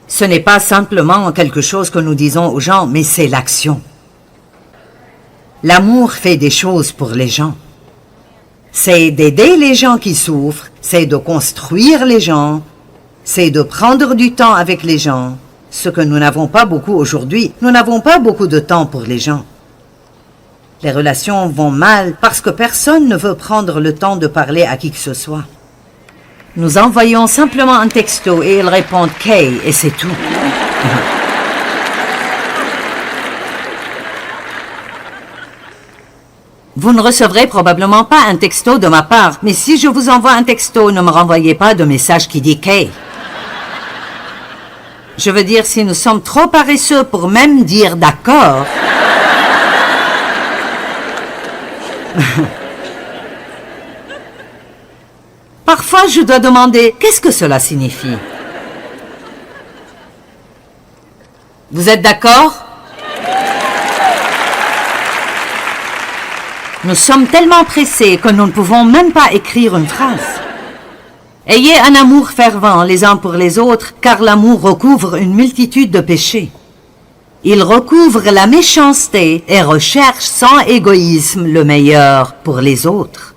Ce n'est pas simplement quelque chose que nous disons aux gens, mais c'est l'action. L'amour fait des choses pour les gens. C'est d'aider les gens qui souffrent, c'est de construire les gens, c'est de prendre du temps avec les gens. Ce que nous n'avons pas beaucoup aujourd'hui, nous n'avons pas beaucoup de temps pour les gens. Les relations vont mal parce que personne ne veut prendre le temps de parler à qui que ce soit. Nous envoyons simplement un texto et ils répondent « Kay » et c'est tout. Vous ne recevrez probablement pas un texto de ma part, mais si je vous envoie un texto, ne me renvoyez pas de message qui dit « Kay ». Je veux dire, si nous sommes trop paresseux pour même dire d'accord, parfois je dois demander, qu'est-ce que cela signifie? Vous êtes d'accord? Nous sommes tellement pressés que nous ne pouvons même pas écrire une phrase. Ayez un amour fervent les uns pour les autres, car l'amour recouvre une multitude de péchés. Il recouvre la méchanceté et recherche sans égoïsme le meilleur pour les autres.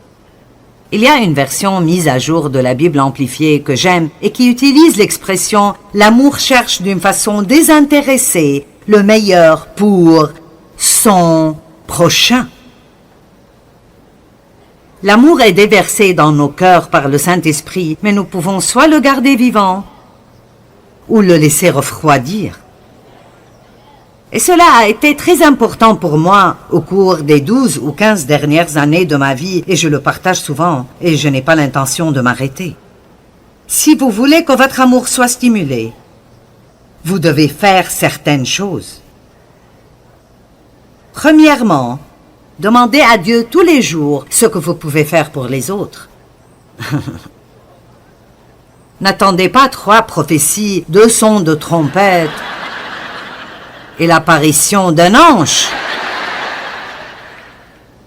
Il y a une version mise à jour de la Bible amplifiée que j'aime et qui utilise l'expression « l'amour cherche d'une façon désintéressée le meilleur pour son prochain ». L'amour est déversé dans nos cœurs par le Saint-Esprit, mais nous pouvons soit le garder vivant ou le laisser refroidir. Et cela a été très important pour moi au cours des 12 ou 15 dernières années de ma vie, et je le partage souvent, et je n'ai pas l'intention de m'arrêter. Si vous voulez que votre amour soit stimulé, vous devez faire certaines choses. Premièrement, demandez à Dieu tous les jours ce que vous pouvez faire pour les autres. N'attendez pas 3 prophéties, 2 sons de trompette et l'apparition d'un ange.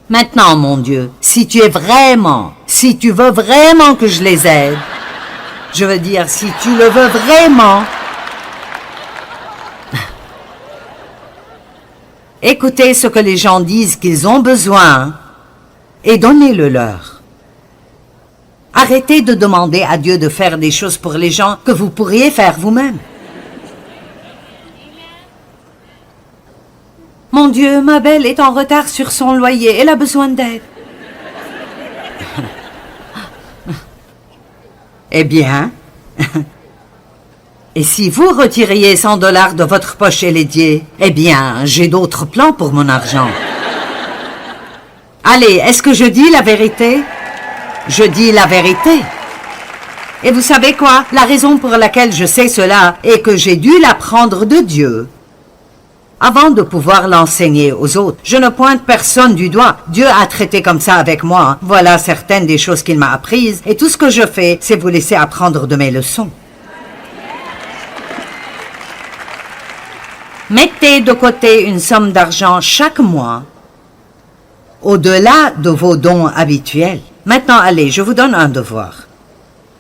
Maintenant, mon Dieu, si tu veux vraiment que je les aide, je veux dire, si tu le veux vraiment, écoutez ce que les gens disent qu'ils ont besoin et donnez-le leur. Arrêtez de demander à Dieu de faire des choses pour les gens que vous pourriez faire vous-même. Mon Dieu, ma belle est en retard sur son loyer, elle a besoin d'aide. Eh bien, et si vous retiriez 100 $ de votre poche Lédier, eh bien, j'ai d'autres plans pour mon argent. Allez, est-ce que je dis la vérité? Je dis la vérité. Et vous savez quoi? La raison pour laquelle je sais cela est que j'ai dû l'apprendre de Dieu avant de pouvoir l'enseigner aux autres. Je ne pointe personne du doigt. Dieu a traité comme ça avec moi. Voilà certaines des choses qu'il m'a apprises. Et tout ce que je fais, c'est vous laisser apprendre de mes leçons. Mettez de côté une somme d'argent chaque mois, au-delà de vos dons habituels. Maintenant, allez, je vous donne un devoir.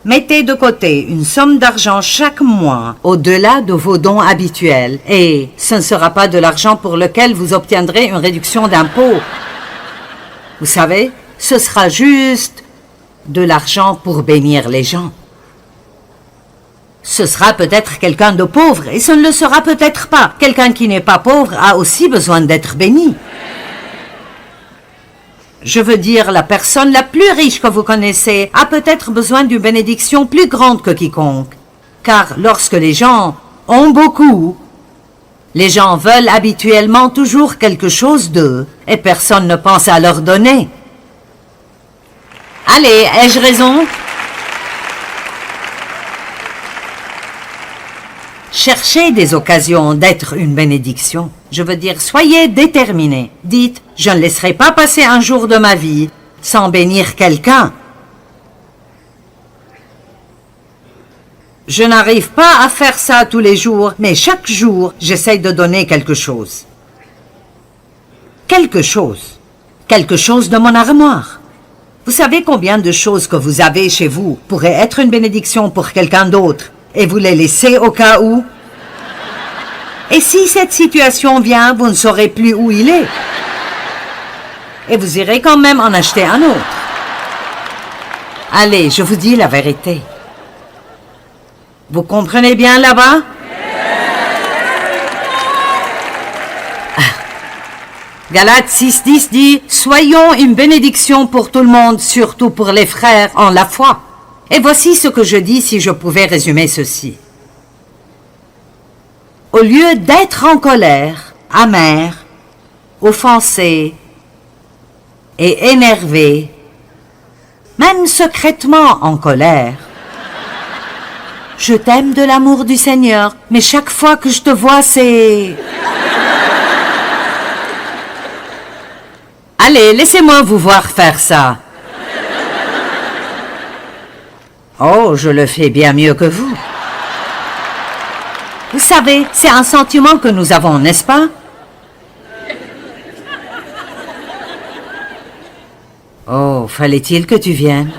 Mettez de côté une somme d'argent chaque mois au-delà de vos dons habituels et ce ne sera pas de l'argent pour lequel vous obtiendrez une réduction d'impôt. Vous savez, ce sera juste de l'argent pour bénir les gens. Ce sera peut-être quelqu'un de pauvre et ce ne le sera peut-être pas. Quelqu'un qui n'est pas pauvre a aussi besoin d'être béni. Je veux dire, la personne la plus riche que vous connaissez a peut-être besoin d'une bénédiction plus grande que quiconque. Car lorsque les gens ont beaucoup, les gens veulent habituellement toujours quelque chose d'eux et personne ne pense à leur donner. Allez, ai-je raison? Cherchez des occasions d'être une bénédiction. Je veux dire, soyez déterminés. Dites, je ne laisserai pas passer un jour de ma vie sans bénir quelqu'un. Je n'arrive pas à faire ça tous les jours, mais chaque jour, j'essaye de donner quelque chose. Quelque chose. Quelque chose de mon armoire. Vous savez combien de choses que vous avez chez vous pourraient être une bénédiction pour quelqu'un d'autre et vous les laissez au cas où? Et si cette situation vient, vous ne saurez plus où il est. Et vous irez quand même en acheter un autre. Allez, je vous dis la vérité. Vous comprenez bien là-bas? Galates 6:10 dit « Soyons une bénédiction pour tout le monde, surtout pour les frères en la foi. » Et voici ce que je dis si je pouvais résumer ceci. Au lieu d'être en colère, amer, offensé et énervé, même secrètement en colère, je t'aime de l'amour du Seigneur, mais chaque fois que je te vois, c'est... Allez, laissez-moi vous voir faire ça. Oh, je le fais bien mieux que vous. Vous savez, c'est un sentiment que nous avons, n'est-ce pas? Oh, fallait-il que tu viennes?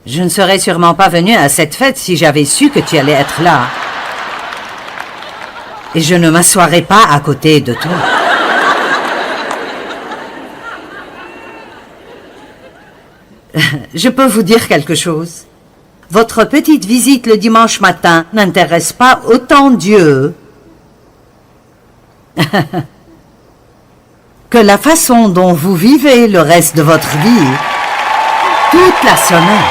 Je ne serais sûrement pas venue à cette fête si j'avais su que tu allais être là. Et je ne m'assoirai pas à côté de toi. Je peux vous dire quelque chose. Votre petite visite le dimanche matin n'intéresse pas autant Dieu que la façon dont vous vivez le reste de votre vie toute la semaine.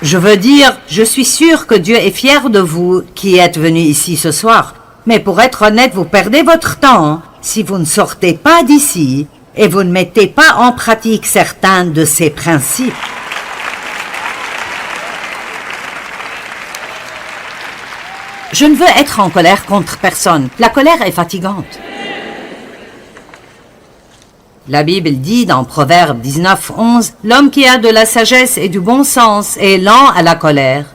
Je veux dire, je suis sûre que Dieu est fier de vous qui êtes venus ici ce soir. Mais pour être honnête, vous perdez votre temps si vous ne sortez pas d'ici et vous ne mettez pas en pratique certains de ces principes. Je ne veux être en colère contre personne. La colère est fatigante. La Bible dit dans Proverbe 19:11, « L'homme qui a de la sagesse et du bon sens est lent à la colère,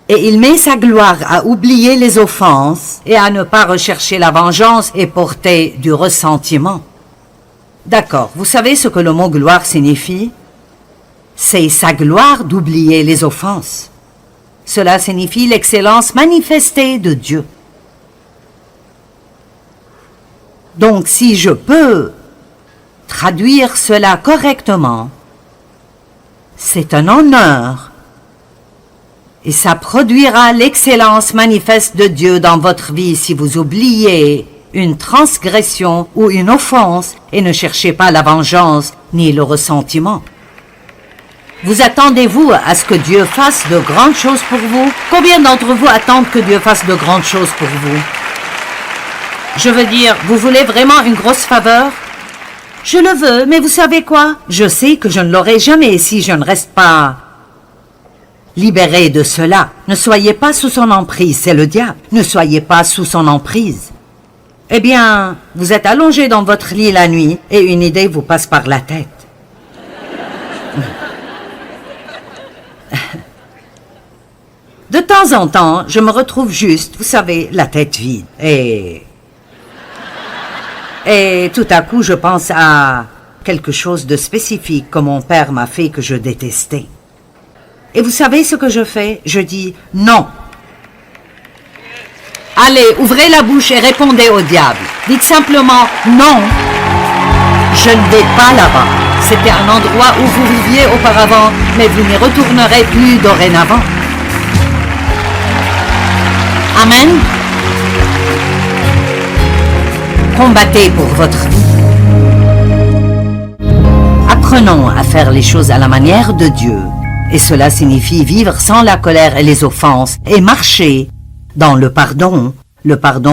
et il met sa gloire à oublier les offenses et à ne pas rechercher la vengeance et porter du ressentiment. » D'accord, vous savez ce que le mot gloire signifie? C'est sa gloire d'oublier les offenses. Cela signifie l'excellence manifestée de Dieu. Donc si je peux traduire cela correctement, c'est un honneur et ça produira l'excellence manifeste de Dieu dans votre vie si vous oubliez une transgression ou une offense et ne cherchez pas la vengeance ni le ressentiment. Vous attendez-vous à ce que Dieu fasse de grandes choses pour vous? Combien d'entre vous attendent que Dieu fasse de grandes choses pour vous? Je veux dire, vous voulez vraiment une grosse faveur? Je le veux, mais vous savez quoi? Je sais que je ne l'aurai jamais si je ne reste pas libéré de cela. Ne soyez pas sous son emprise, c'est le diable. Ne soyez pas sous son emprise. Eh bien, vous êtes allongé dans votre lit la nuit et une idée vous passe par la tête. De temps en temps, je me retrouve juste, vous savez, la tête vide. Et tout à coup, je pense à quelque chose de spécifique que mon père m'a fait que je détestais. Et vous savez ce que je fais? Je dis non. Allez, ouvrez la bouche et répondez au diable. Dites simplement non. Je ne vais pas là-bas. C'était un endroit où vous viviez auparavant, mais vous n'y retournerez plus dorénavant. Amen. Combattez pour votre vie. Apprenons à faire les choses à la manière de Dieu. Et cela signifie vivre sans la colère et les offenses et marcher dans le pardon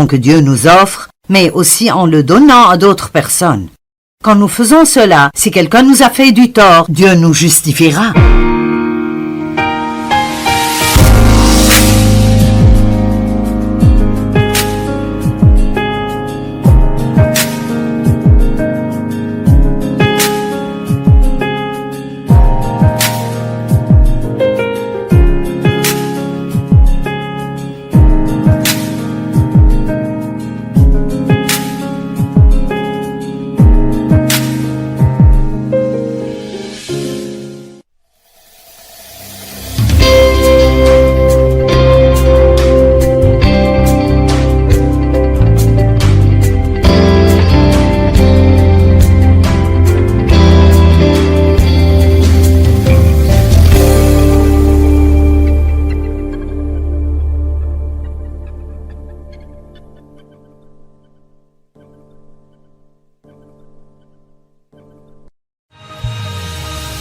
que Dieu nous offre, mais aussi en le donnant à d'autres personnes. Quand nous faisons cela, si quelqu'un nous a fait du tort, Dieu nous justifiera.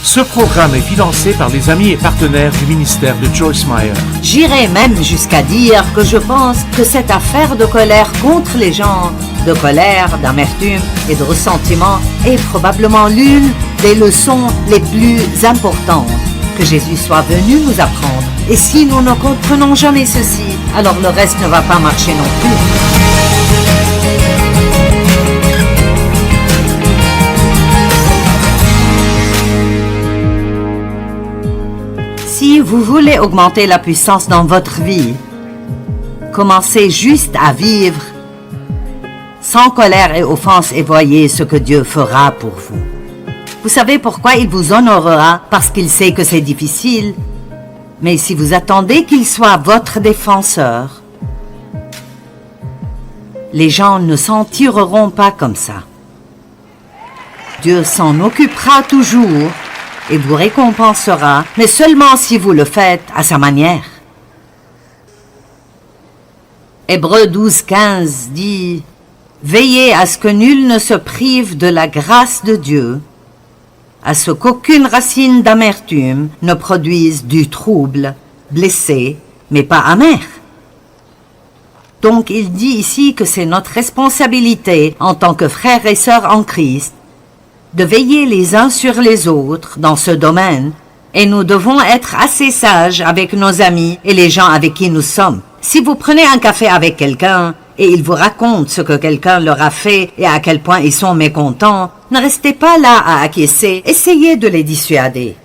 Ce programme est financé par les amis et partenaires du ministère de Joyce Meyer. J'irai même jusqu'à dire que je pense que cette affaire de colère contre les gens, de colère, d'amertume et de ressentiment est probablement l'une des leçons les plus importantes que Jésus soit venu nous apprendre. Et si nous ne comprenons jamais ceci, alors le reste ne va pas marcher non plus. Si vous voulez augmenter la puissance dans votre vie, commencez juste à vivre sans colère et offense et voyez ce que Dieu fera pour vous. Vous savez pourquoi il vous honorera? Parce qu'il sait que c'est difficile. Mais si vous attendez qu'il soit votre défenseur, les gens ne s'en tireront pas comme ça. Dieu s'en occupera toujours et vous récompensera, mais seulement si vous le faites à sa manière. Hébreux 12:15 dit « Veillez à ce que nul ne se prive de la grâce de Dieu, à ce qu'aucune racine d'amertume ne produise du trouble, blessé, mais pas amer. » Donc il dit ici que c'est notre responsabilité en tant que frères et sœurs en Christ de veiller les uns sur les autres dans ce domaine, et nous devons être assez sages avec nos amis et les gens avec qui nous sommes. Si vous prenez un café avec quelqu'un et il vous raconte ce que quelqu'un leur a fait et à quel point ils sont mécontents, ne restez pas là à acquiescer, essayez de les dissuader.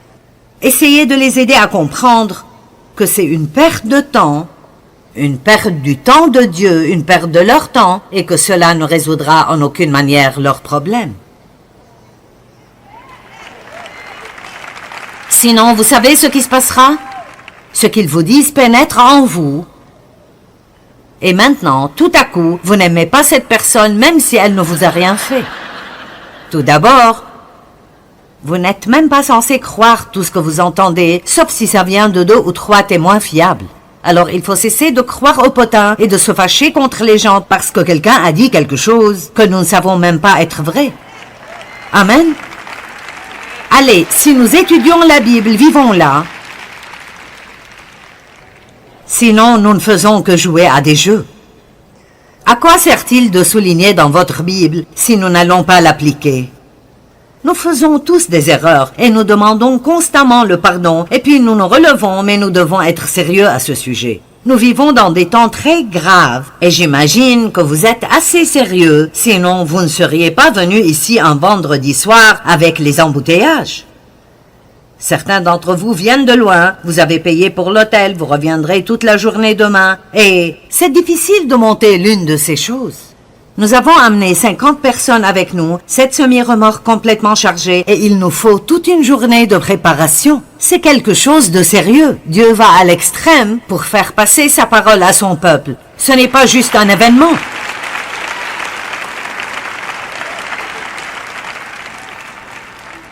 Essayez de les aider à comprendre que c'est une perte de temps, une perte du temps de Dieu, une perte de leur temps, et que cela ne résoudra en aucune manière leurs problèmes. Sinon, vous savez ce qui se passera? Ce qu'ils vous disent pénètre en vous. Et maintenant, tout à coup, vous n'aimez pas cette personne même si elle ne vous a rien fait. Tout d'abord, vous n'êtes même pas censé croire tout ce que vous entendez, sauf si ça vient de 2 ou 3 témoins fiables. Alors il faut cesser de croire au potin et de se fâcher contre les gens parce que quelqu'un a dit quelque chose que nous ne savons même pas être vrai. Amen. Allez, si nous étudions la Bible, vivons-la. Sinon, nous ne faisons que jouer à des jeux. À quoi sert-il de souligner dans votre Bible si nous n'allons pas l'appliquer? Nous faisons tous des erreurs et nous demandons constamment le pardon et puis nous nous relevons, mais nous devons être sérieux à ce sujet. Nous vivons dans des temps très graves et j'imagine que vous êtes assez sérieux, sinon vous ne seriez pas venus ici un vendredi soir avec les embouteillages. Certains d'entre vous viennent de loin, vous avez payé pour l'hôtel, vous reviendrez toute la journée demain et c'est difficile de monter l'une de ces choses. Nous avons amené 50 personnes avec nous, 7 semi-remorques complètement chargées et il nous faut toute une journée de préparation. C'est quelque chose de sérieux. Dieu va à l'extrême pour faire passer sa parole à son peuple. Ce n'est pas juste un événement.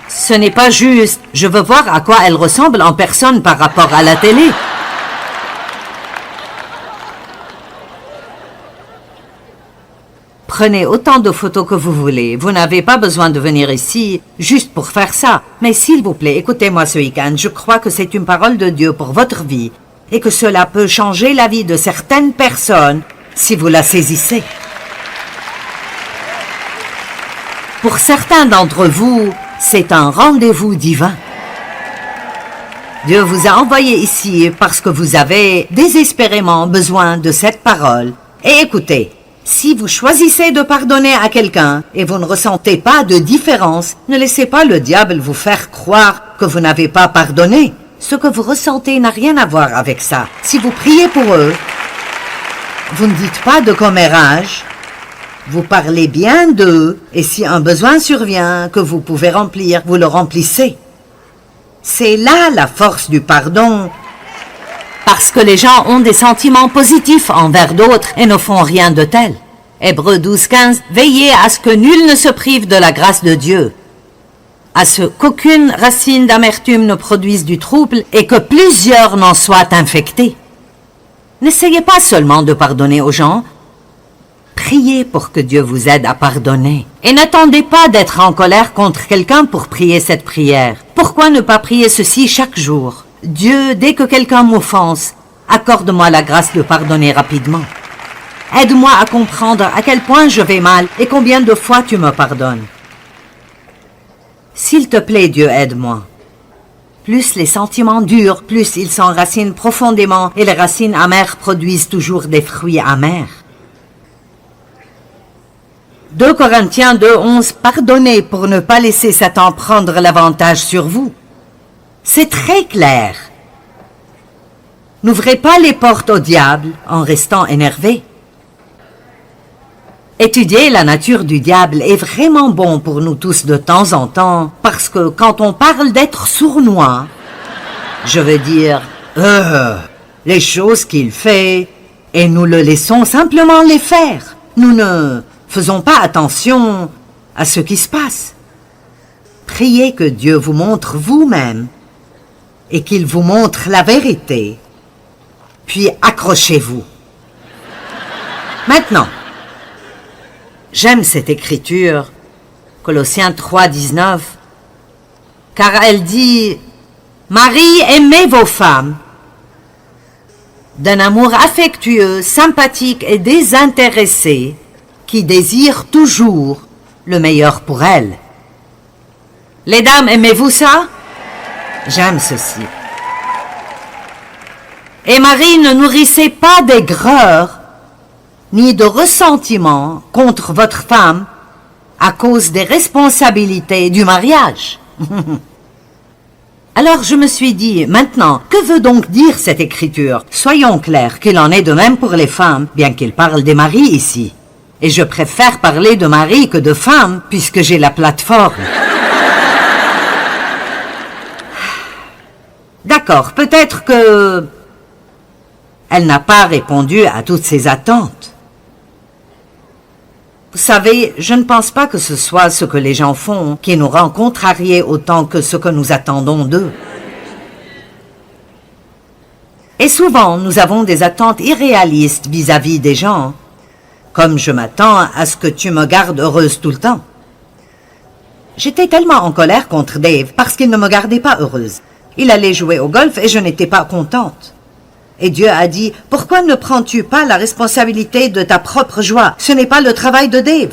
Ce n'est pas juste, je veux voir à quoi elle ressemble en personne par rapport à la télé. Prenez autant de photos que vous voulez. Vous n'avez pas besoin de venir ici juste pour faire ça. Mais s'il vous plaît, écoutez-moi ce week-end. Je crois que c'est une parole de Dieu pour votre vie et que cela peut changer la vie de certaines personnes si vous la saisissez. Pour certains d'entre vous, c'est un rendez-vous divin. Dieu vous a envoyé ici parce que vous avez désespérément besoin de cette parole. Et écoutez, si vous choisissez de pardonner à quelqu'un et vous ne ressentez pas de différence, ne laissez pas le diable vous faire croire que vous n'avez pas pardonné. Ce que vous ressentez n'a rien à voir avec ça. Si vous priez pour eux, vous ne dites pas de commérage, vous parlez bien d'eux et si un besoin survient que vous pouvez remplir, vous le remplissez. C'est là la force du pardon. Parce que les gens ont des sentiments positifs envers d'autres et ne font rien de tel. Hébreux 12:15, veillez à ce que nul ne se prive de la grâce de Dieu, à ce qu'aucune racine d'amertume ne produise du trouble et que plusieurs n'en soient infectés. N'essayez pas seulement de pardonner aux gens, Priez pour que Dieu vous aide à pardonner. Et n'attendez pas d'être en colère contre quelqu'un pour prier cette prière. Pourquoi ne pas prier ceci chaque jour? Dieu, dès que quelqu'un m'offense, accorde-moi la grâce de pardonner rapidement. Aide-moi à comprendre à quel point je vais mal et combien de fois tu me pardonnes. S'il te plaît, Dieu, aide-moi. Plus les sentiments durent, plus ils s'enracinent profondément et les racines amères produisent toujours des fruits amers. 2 Corinthiens 2:11, pardonnez pour ne pas laisser Satan prendre l'avantage sur vous. C'est très clair. N'ouvrez pas les portes au diable en restant énervé. Étudier la nature du diable est vraiment bon pour nous tous de temps en temps, parce que quand on parle d'être sournois, je veux dire, les choses qu'il fait, et nous le laissons simplement les faire. Nous ne faisons pas attention à ce qui se passe. Priez que Dieu vous montre vous-même, et qu'il vous montre la vérité, puis accrochez-vous. Maintenant, j'aime cette écriture, Colossiens 3:19, car elle dit « Marie, aimez vos femmes d'un amour affectueux, sympathique et désintéressé, qui désire toujours le meilleur pour elles. » Les dames, aimez-vous ça? J'aime ceci. Et Marie, ne nourrissez pas d'aigreur ni de ressentiment contre votre femme à cause des responsabilités du mariage. Alors je me suis dit, maintenant, que veut donc dire cette écriture? Soyons clairs qu'il en est de même pour les femmes, bien qu'il parle des maris ici. Et je préfère parler de mari que de femme, puisque j'ai la plateforme. D'accord, peut-être que elle n'a pas répondu à toutes ces attentes. Vous savez, je ne pense pas que ce soit ce que les gens font qui nous rend contrariés autant que ce que nous attendons d'eux. Et souvent, nous avons des attentes irréalistes vis-à-vis des gens, comme je m'attends à ce que tu me gardes heureuse tout le temps. J'étais tellement en colère contre Dave parce qu'il ne me gardait pas heureuse. Il allait jouer au golf et je n'étais pas contente. Et Dieu a dit, « Pourquoi ne prends-tu pas la responsabilité de ta propre joie? Ce n'est pas le travail de Dave. »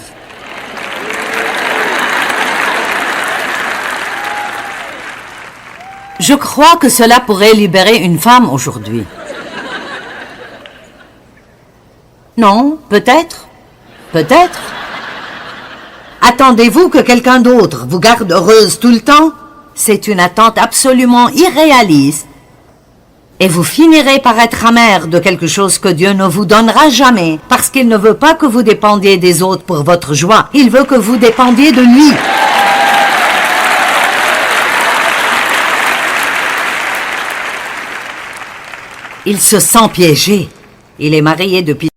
Je crois que cela pourrait libérer une femme aujourd'hui. Non, peut-être. Peut-être. Attendez-vous que quelqu'un d'autre vous garde heureuse tout le temps? C'est une attente absolument irréaliste. Et vous finirez par être amer de quelque chose que Dieu ne vous donnera jamais, parce qu'il ne veut pas que vous dépendiez des autres pour votre joie. Il veut que vous dépendiez de lui. Il se sent piégé. Il est marié depuis